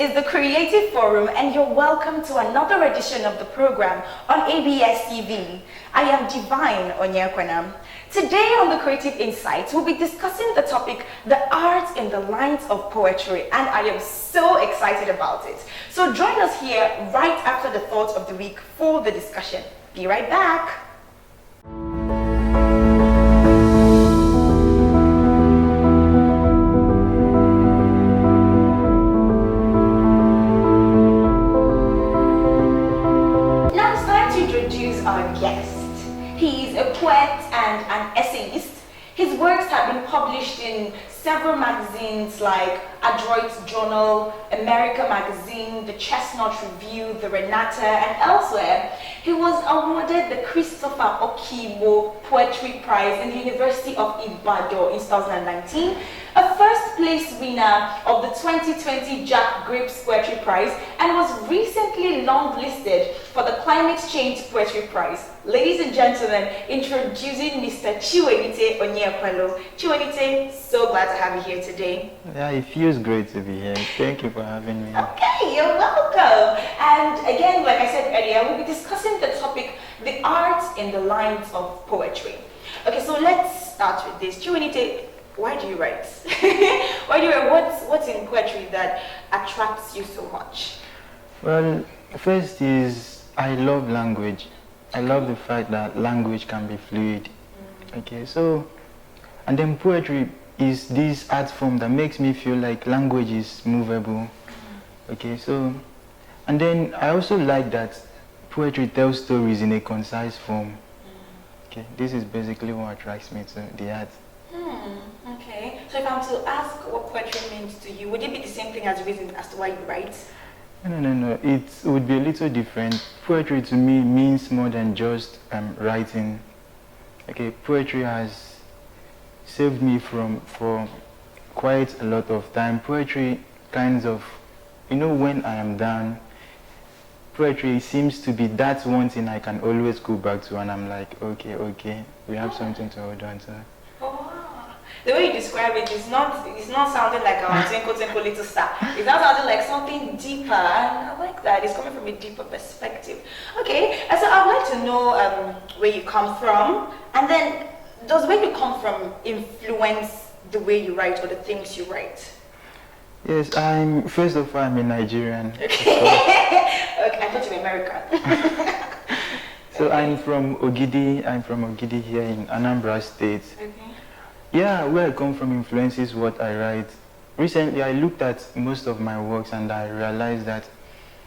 is the Creative Forum, and you're welcome to another edition of the program on ABS TV. I am Divine Onyekwana. Today on the Creative Insights, we'll be discussing the topic, the art in the lines of poetry, and I am so excited about it. So join us here right after the thought of the week for the discussion. Be right back. Our guest. He is a poet and an essayist. His works have been published in several magazines like Adroit's Journal, America Magazine, the Chestnut Review, the Renata, and elsewhere. He was awarded the Christopher Okibo Poetry Prize in the University of Ibadan in 2019, a first place winner of the 2020 Jack Grips Poetry Prize, and was recently longlisted for the Climate Change Poetry Prize. Ladies and gentlemen, introducing Mr. Chiwenite Onyekwalo. Chiwenite, so glad to have you here today. Yeah, it feels great to be here. Thank you for having me. Okay, you're welcome. And again, like I said earlier, we'll be discussing the topic, the art in the lines of poetry. Okay, so let's start with this. Chiwenite, why do you write? Why do you write? What's in poetry that attracts you so much? Well, first is I love language. I love the fact that language can be fluid. Okay, so, and then poetry is this art form that makes me feel like language is movable. Okay, so, and then I also like that poetry tells stories in a concise form. Okay, this is basically what attracts me to the art. Okay, so if I'm to ask what poetry means to you, would it be the same thing as the reason as to why you write? No. It would be a little different. Poetry to me means more than just writing. Okay, poetry has saved me for quite a lot of time. Poetry kinds of, when I am down, poetry seems to be that one thing I can always go back to, and I'm like, okay, we have something to hold on to. The way you describe it is not sounding like our twinkle little star. It's not sounding like something deeper, and I like that. It's coming from a deeper perspective. Okay, and so I'd like to know where you come from, and then does where you come from influence the way you write or the things you write? Yes, first of all, I'm a Nigerian. Okay, I thought you were American. So I'm from Ogidi here in Anambra State. Okay. Yeah, where I come from influences what I write. Recently, I looked at most of my works and I realized that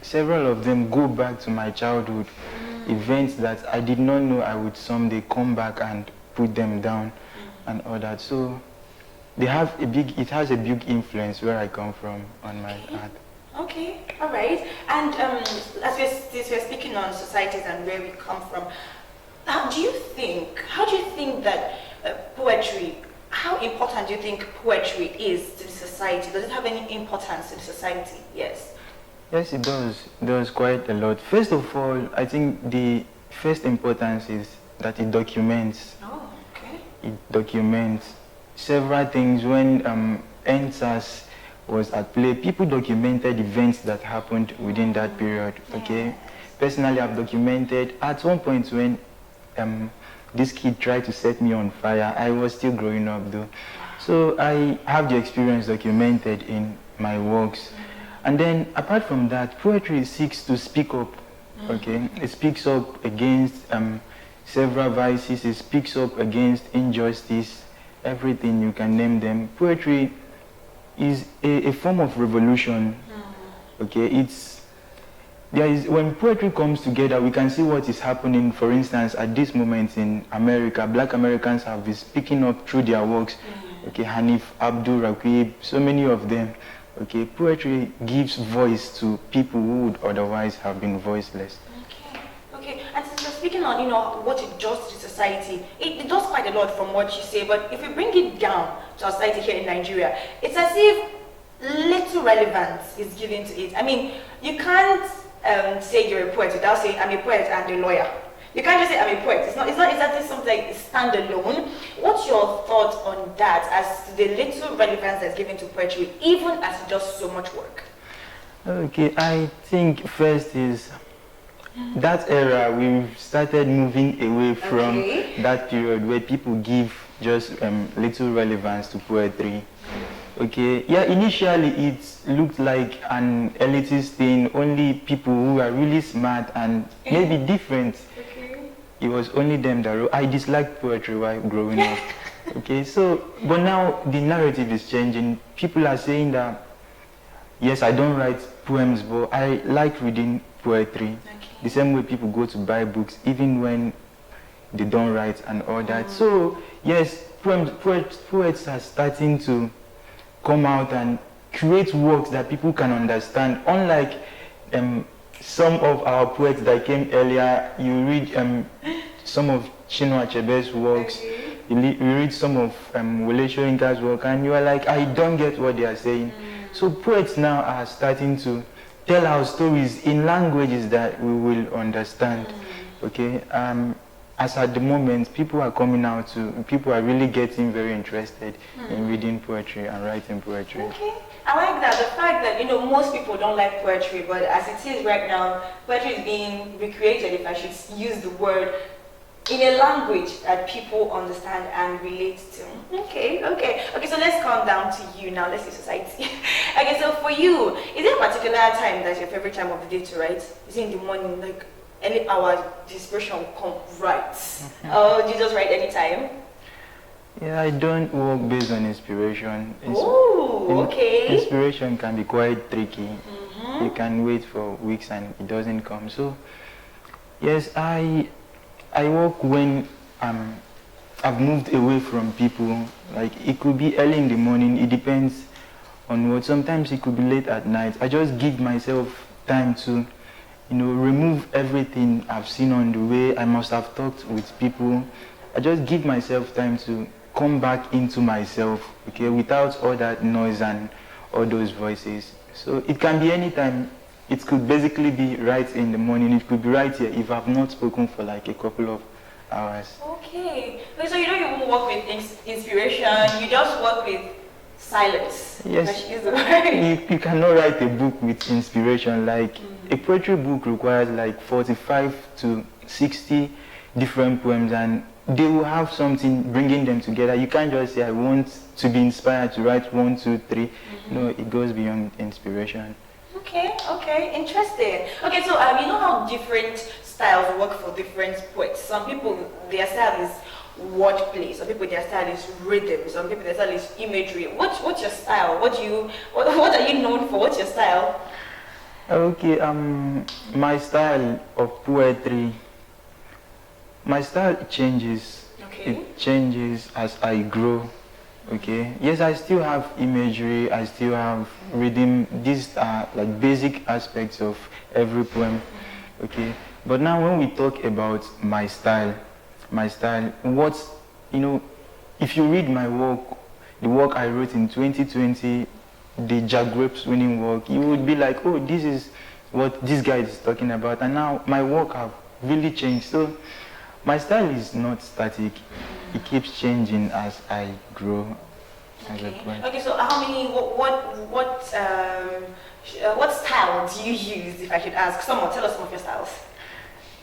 several of them go back to my childhood events that I did not know I would someday come back and put them down and all that. So it has a big influence where I come from on my art. Okay, all right. And as we're speaking on societies and where we come from, how do you think that poetry, how important do you think poetry is to the society? Does it have any importance to the society? Yes. Yes, it does. It does quite a lot. First of all, I think the first importance is that it documents. Oh, okay. It documents several things. When EndSARS was at play, people documented events that happened within that period. Okay. Personally, I've documented at one point when this kid tried to set me on fire. I was still growing up though. So I have the experience documented in my works. And then apart from that, poetry seeks to speak up. Okay, it speaks up against several vices. It speaks up against injustice, everything you can name them. Poetry is a form of revolution. Okay, when poetry comes together, we can see what is happening. For instance, at this moment in America, Black Americans have been speaking up through their works. Okay, Hanif, Abdul Raqib, so many of them. Okay, poetry gives voice to people who would otherwise have been voiceless. Okay. And since you're speaking on, what it does to society, it does quite a lot from what you say. But if we bring it down to our society here in Nigeria, it's as if little relevance is given to it. I mean, you can't say you're a poet without saying I'm a poet and a lawyer. You can't just say I'm a poet. It's not exactly something like standalone. What's your thought on that as to the little relevance that's given to poetry, even as it does so much work? Okay, I think first is that era we've started moving away from Okay. that period where people give just little relevance to poetry. Okay, yeah, initially it looked like an elitist thing, only people who are really smart and maybe different. Okay. It was only them that wrote. I disliked poetry while growing up. Okay, so, but now the narrative is changing. People are saying that, yes, I don't write poems, but I like reading poetry. Okay. The same way people go to buy books, even when they don't write and all that. So, yes, poets are starting to come out and create works that people can understand. Unlike some of our poets that came earlier, you read some of Chinua Achebe's works, Okay. you read some of Wole Soyinka's work, and you are like, I don't get what they are saying. So poets now are starting to tell our stories in languages that we will understand. Okay. As at the moment, people are coming out people are really getting very interested in reading poetry and writing poetry. Okay. I like that. The fact that, most people don't like poetry, but as it is right now, poetry is being recreated, if I should use the word, in a language that people understand and relate to. Okay. So let's calm down to you now. Let's see society. Okay, so for you, is there a particular time that's your favorite time of the day to write? Is it in the morning, like any hour, the inspiration will come right? Or do you just write anytime? Yeah, I don't work based on inspiration. Oh, okay. Inspiration can be quite tricky. You can wait for weeks and it doesn't come. So, yes, I work when I've moved away from people. Like, it could be early in the morning. It depends on what. Sometimes it could be late at night. I just give myself time to, remove everything I've seen on the way. I must have talked with people. I just give myself time to come back into myself, okay, without all that noise and all those voices. So it can be any time. It could basically be right in the morning. It could be right here if I've not spoken for like a couple of hours. Okay. So you don't even work with inspiration. You just work with silence. Yes. Use the word. You cannot write a book with inspiration. Like a poetry book requires like 45 to 60 different poems, and they will have something bringing them together. You can't just say, I want to be inspired to write 1, 2, 3. No, it goes beyond inspiration. Okay, interesting. Okay, so you know how different styles work for different poets. Some people, their style is wordplay. Some people, their style is rhythm. Some people, their style is imagery. What's your style? What are you known for? What's your style? Okay, my style of poetry, my style changes. Okay. It changes as I grow. Okay. Yes, I still have imagery. I still have rhythm. These are like basic aspects of every poem. Okay. But now, when we talk about my style, what's, if you read my work, the work I wrote in 2020, the Jack Grapes winning work, you would be like, oh, this is what this guy is talking about. And now my work have really changed. So my style is not static. It keeps changing as I grow as a poet. Okay, so what style do you use, if I should ask? Tell us some of your styles.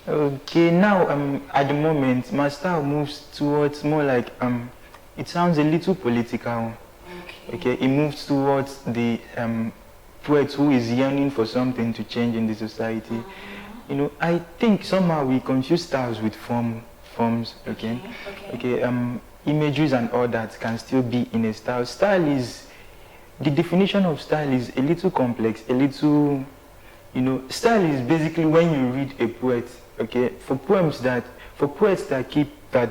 Okay, now at the moment my style moves towards more like it sounds a little political. Okay, it moves towards the poet who is yearning for something to change in the society. I think somehow we confuse styles with forms. Okay. Images and all that can still be in a style. The definition of style is a little complex, style is basically when you read a poet, okay, for poets that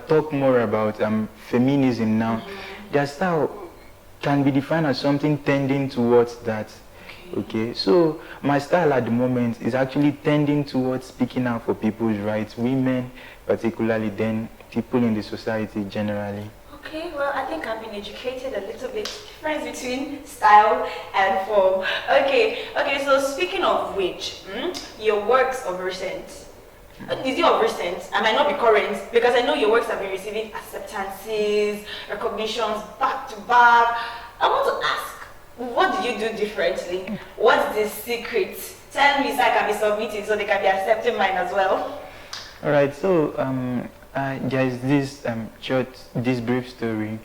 talk more about feminism now, their style can be defined as something tending towards that. Okay, so my style at the moment is actually tending towards speaking out for people's rights, women particularly, then people in the society generally. Okay, well, I think I've been educated a little bit. Difference between style and form. Okay, so speaking of which, your works of recent, is it of recent? I might not be current, because I know your works have been receiving acceptances, recognitions back to back. I want to ask, What do you do differently? What's the secret? Tell me so I can be submitting so they can be accepting mine as well. All right. So there's this this brief story.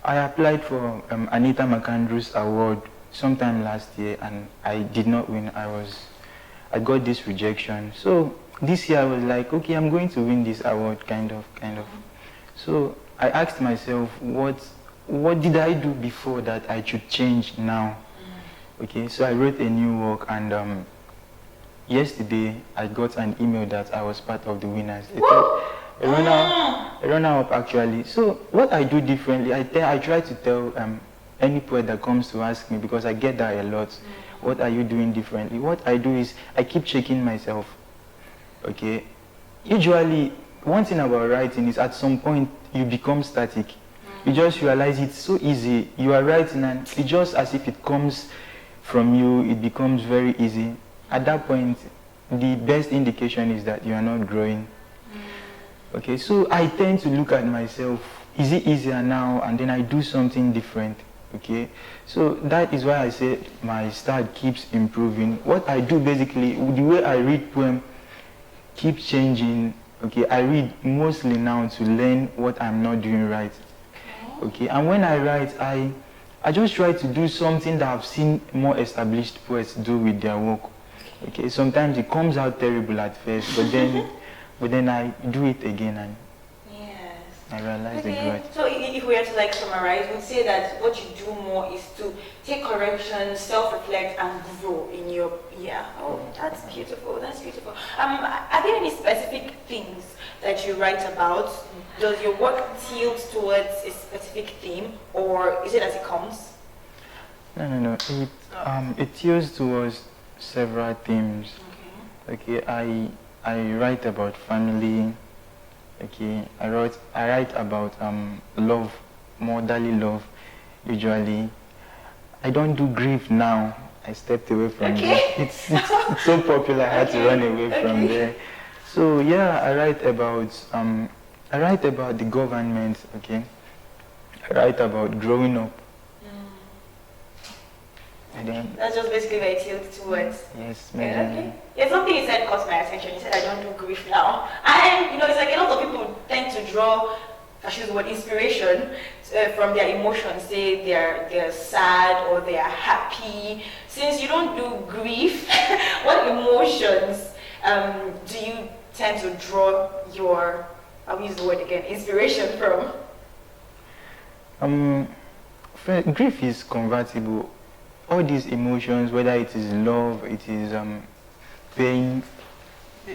I applied for Anita McAndrews Award sometime last year, and I did not win. I got this rejection. So this year I was like, okay, I'm going to win this award, kind of. So I asked myself, what did I do before that I should change now? Okay, so I wrote a new work, and yesterday I got an email that I was part of the winners. A runner-up actually. So what I do differently, I try to tell any poet that comes to ask me, because I get that a lot. What are you doing differently? What I do is I keep checking myself. Okay. Usually, one thing about writing is at some point you become static. You just realize it's so easy. You are writing and it's just as if it comes from you. It becomes very easy. At that point, the best indication is that you are not growing. Okay, so I tend to look at myself, is it easier now? And then I do something different. Okay, so that is why I say my style keeps improving. What I do basically, the way I read poem keeps changing. Okay, I read mostly now to learn what I'm not doing right. Okay, and when I write, I just try to do something that I've seen more established poets do with their work. Okay, sometimes it comes out terrible at first, but then I do it again and I realize the growth. So if we were to like summarize, we'd say that what you do more is to take corrections, self-reflect, and grow in your Oh, that's beautiful. That's beautiful. Are there any specific things that you write about? Does your work tilt towards a specific theme, or is it as it comes? No. It tilts towards several themes. Okay, I write about family. Okay, I write about love, motherly love. Usually, I don't do grief now. I stepped away from there. It's so popular. I had to run away from there. So yeah, I write about the government. Okay, I write about growing up. And then that's just basically where it tilts towards. Yes, okay. Yeah, something you said caught my attention. You said I don't do grief now, and it's like a lot of people tend to draw, I choose the word inspiration from their emotions. Say they're sad or they are happy. Since you don't do grief, what emotions do you tend to draw your, I'll use the word again, inspiration from? Grief is convertible. All these emotions, whether it is love, it is pain,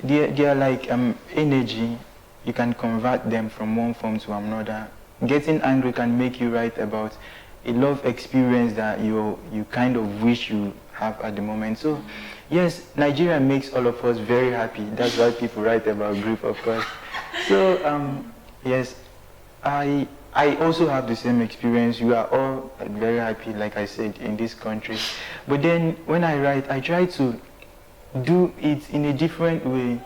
they are like energy. You can convert them from one form to another. Getting angry can make you write about a love experience that you kind of wish you have at the moment. So, yes, Nigeria makes all of us very happy. That's why people write about grief, of course. So, yes, I also have the same experience. We are all very happy, like I said, in this country. But then when I write, I try to do it in a different way.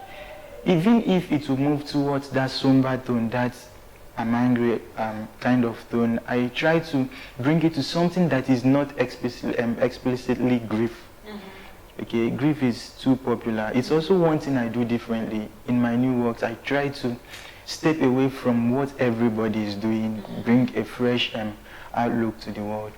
Even if it will move towards that somber tone, that I'm angry kind of tone, I try to bring it to something that is not explicitly grief. Okay, grief is too popular. It's also one thing I do differently. In my new works, I try to step away from what everybody is doing, bring a fresh outlook to the world.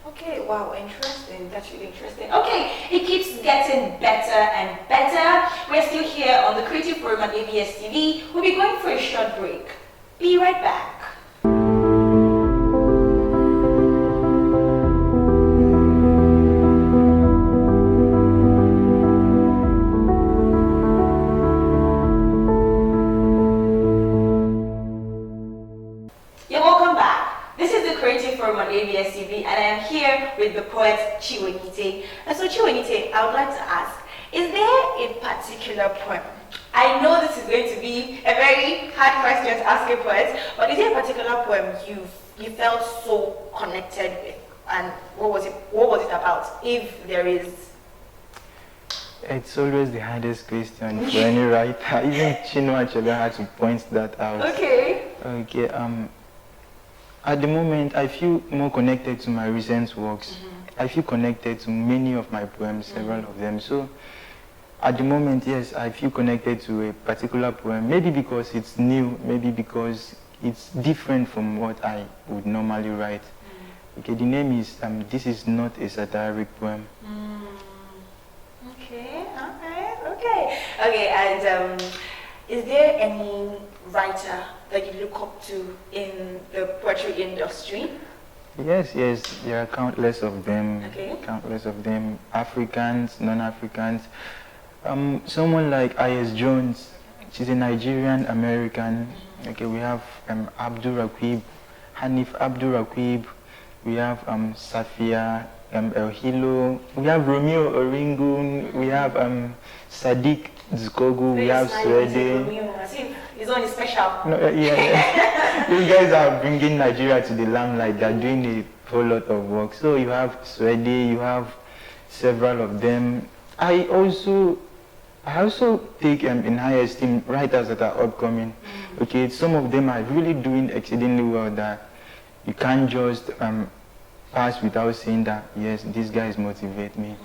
Okay, wow, interesting. That's really interesting. Okay, it keeps getting better and better. We're still here on the Creative Forum at ABS TV. We'll be going for a short break. Be right back. ABS TV, and I am here with the poet Chiwenite. And so Chiwenite, I would like to ask, is there a particular poem? I know this is going to be a very hard question to ask a poet, but is there a particular poem you felt so connected with, and what was it about, if there is? It's always the hardest question for any writer. Even Chinua Achebe had to point that out. Okay. Okay. At the moment, I feel more connected to my recent works. I feel connected to many of my poems, several of them. So at the moment, yes, I feel connected to a particular poem. Maybe because it's new, maybe because it's different from what I would normally write. Okay, the name is This Is Not a Satiric Poem. Okay, alright, okay, and is there any writer that you look up to in the poetry industry? Yes, there are countless of them. Okay. Countless of them. Africans, non-Africans. Someone like I.S. Jones. She's a Nigerian American. Okay, we have Abdul Rakib, Hanif Abdul Rakib. We have Safia El Hilo. We have Romeo Oringun. We have Sadiq Zikogu. We have Swede. It's only special. No, yeah. You guys are bringing Nigeria to the limelight. They're doing a whole lot of work. So you have Swede, you have several of them. I also take in high esteem writers that are upcoming. Okay, some of them are really doing exceedingly well that you can't just pass without saying that, yes, these guys motivate me.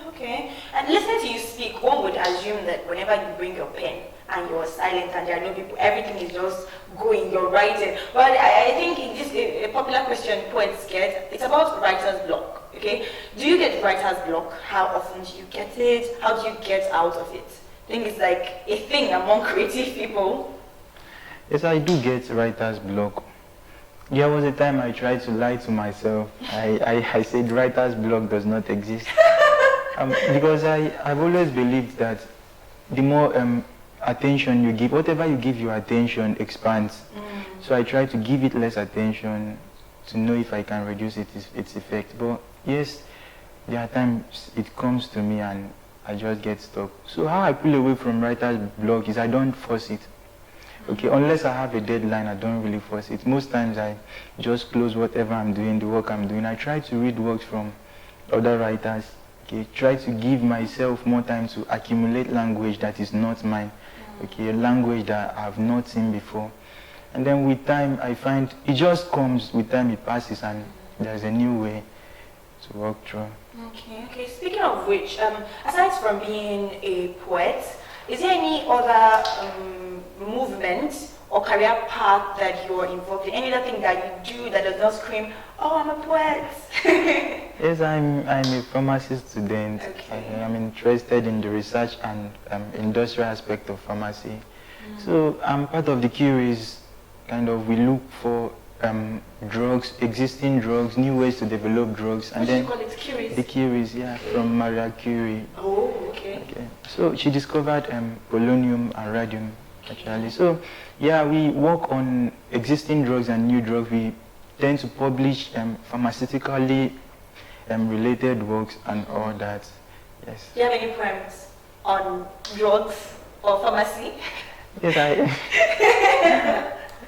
Okay. And listening to you speak, one would assume that whenever you bring your pen and you're silent and there are no people, everything is just going, you're writing. But I think in this a popular question poets get, it's about writer's block. Okay, do you get writer's block? How often do you get it? How do you get out of it? I think it's like a thing among creative people. Yes, I do get writer's block. There was a time I tried to lie to myself. I said writer's block does not exist. Because I've always believed that the more attention you give, whatever you give your attention expands. So I try to give it less attention to know if I can reduce its effect. But yes, there are times it comes to me and I just get stuck. So how I pull away from writer's block is I don't force it. Okay, unless I have a deadline, I don't really force it. Most times I just close whatever I'm doing, the work I'm doing. I try to read works from other writers. Okay, try to give myself more time to accumulate language that is not mine. Okay, a language that I've not seen before. And then with time, I find it just comes, with time it passes and there's a new way to work through. Okay. Speaking of which, aside from being a poet, is there any other movement or career path that you're involved in? Any other thing that you do that does not scream, oh, I'm a poet? Yes, I'm a pharmacy student. Okay. I'm interested in the research and industrial aspect of pharmacy. So I'm part of the Curies. We look for drugs, existing drugs, new ways to develop drugs. What do you call it, Curies? The Curies, yeah, from Maria Curie. Oh, okay. So she discovered polonium and radium, actually. So yeah, we work on existing drugs and new drugs. We tend to publish pharmaceutically related works and all that. Yes. Do you have any poems on drugs or pharmacy?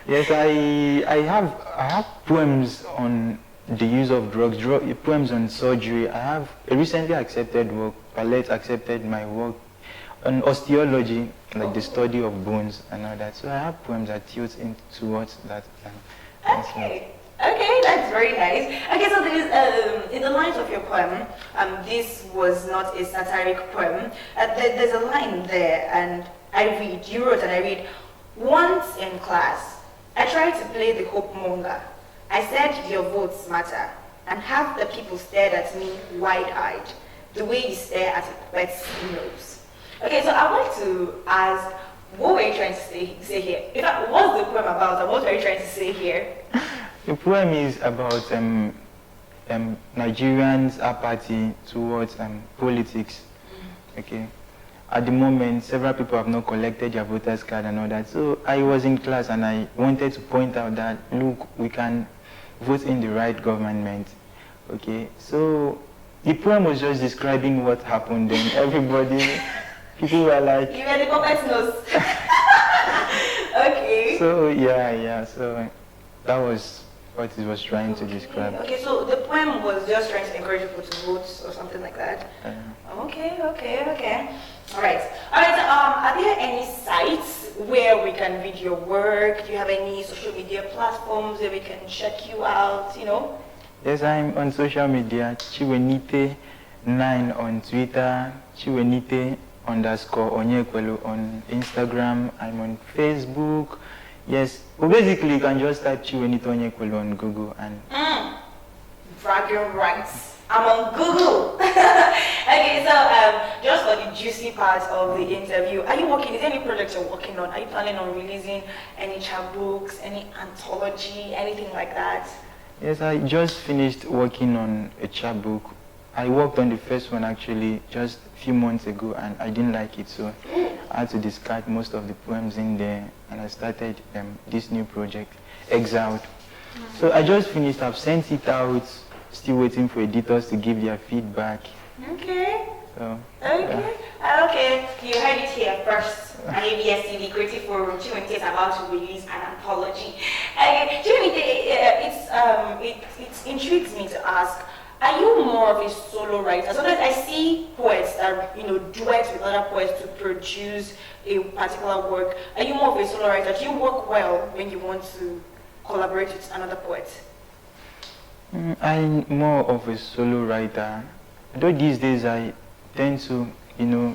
Yes, I have poems on the use of drugs, poems on surgery. I have a recently accepted work. Palette accepted my work on osteology, like the study of bones and all that. So I have poems that tilt in towards that. Okay, that's very nice. Okay, so there is, in the lines of your poem, this was not a satiric poem. There's a line there, and you wrote and I read, once in class, I tried to play the hope monger. I said your votes matter, and half the people stared at me wide-eyed, the way you stare at a poet's nose. Okay, so I'd like to ask, what were you trying to say here? In fact, what's the poem about, and what were you trying to say here? The poem is about Nigerians' apathy towards politics. Okay. At the moment, several people have not collected their voters card and all that. So I was in class and I wanted to point out that, look, we can vote in the right government. Okay. So the poem was just describing what happened. Then people were like, you were the puppet's nose. Okay. So yeah. So that was what it was trying to describe. Okay, so the poem was just trying to encourage people to vote or something like that. Okay. All right. Are there any sites where we can read your work? Do you have any social media platforms where we can check you out, you know? Yes, I'm on social media, Chiwenite9 on Twitter, Chiwenite_Onyekwelu on Instagram, I'm on Facebook. Yes, but basically you can just type Chiwenite Onyekwelu on Google and... Bragging rights. I'm on Google. Okay, so just for the juicy part of the interview, are you working, is there any project you're working on? Are you planning on releasing any chapbooks, any anthology, anything like that? Yes, I just finished working on a chapbook. I worked on the first one actually just a few months ago and I didn't like it, so I had to discard most of the poems in there and I started this new project, Exiled. So I just finished, I've sent it out, still waiting for editors to give their feedback. Okay. So, okay. Okay, you heard it here first. On ABS TV Creative Forum, Chiwenite is about to release an anthology. Chiwenite, it intrigues me to ask, are you more of a solo writer? Sometimes I see poets that duet with other poets to produce a particular work. Are you more of a solo writer? Do you work well when you want to collaborate with another poet? I'm more of a solo writer. Though these days I tend to,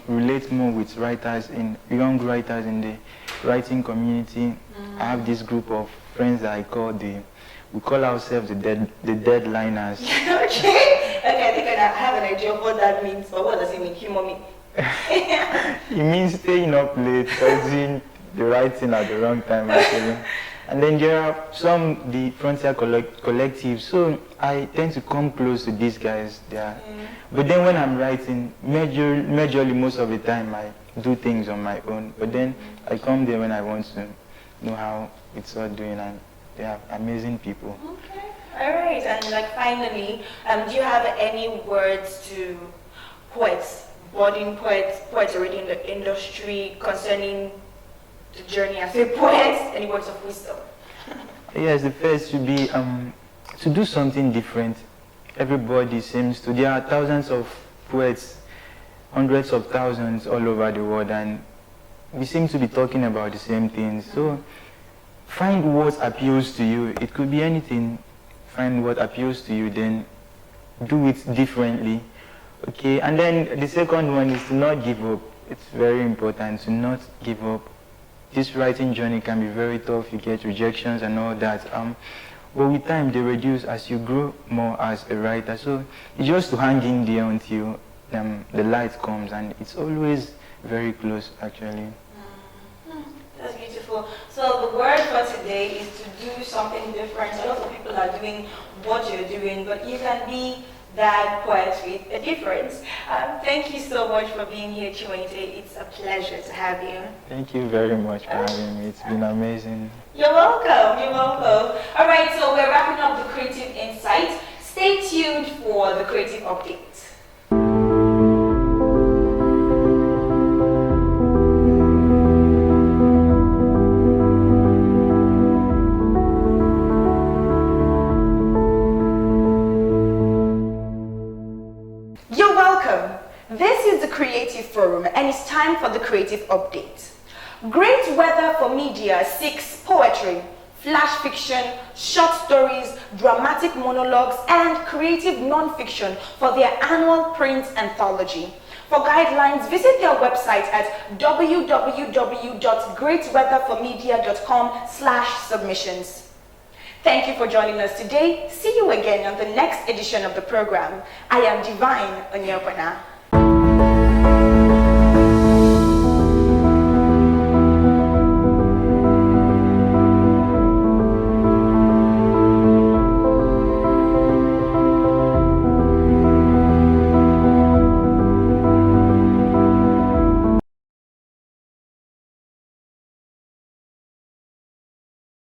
relate more with young writers in the writing community. I have this group of friends that we call ourselves the deadliners. Okay, I think I have an idea of what that means, but what does it mean? Humor me. It means staying up late, doing the right thing at the wrong time actually. And then there are the Frontier Collective, so I tend to come close to these guys there. But then when I'm writing, majorly most of the time I do things on my own. But then I come there when I want to know how it's all doing, and they are amazing people. Okay, all right. And finally, do you have any words to poets, budding poets already in the industry concerning the journey as a poet? Any words of wisdom? Yes, the first should be to do something different. Everybody seems to. There are thousands of poets, hundreds of thousands all over the world, and we seem to be talking about the same things. So find what appeals to you. It could be anything. Find what appeals to you, then do it differently. Okay, and then the second one is to not give up. It's very important to not give up. This writing journey can be very tough. You get rejections and all that. But with time, they reduce as you grow more as a writer. So it's just to hang in there until the light comes, and it's always very close, actually. That's beautiful. So the word for today is to do something different. A lot of people are doing what you're doing, but you can be that poet with a difference. Thank you so much for being here, Chiwenite. It's a pleasure to have you. Thank you very much for having me. It's been amazing. You're welcome. You're welcome. All right, so we're wrapping up the Creative Insight. Stay tuned for the Creative Update. You're welcome. This is the Creative Forum, and it's time for the Creative Update. Great Weather for Media seeks poetry, flash fiction, short stories, dramatic monologues, and creative non-fiction for their annual print anthology. For guidelines, visit their website at www.greatweatherformedia.com/submissions. Thank you for joining us today. See you again on the next edition of the program. I am Divine Onyekwana.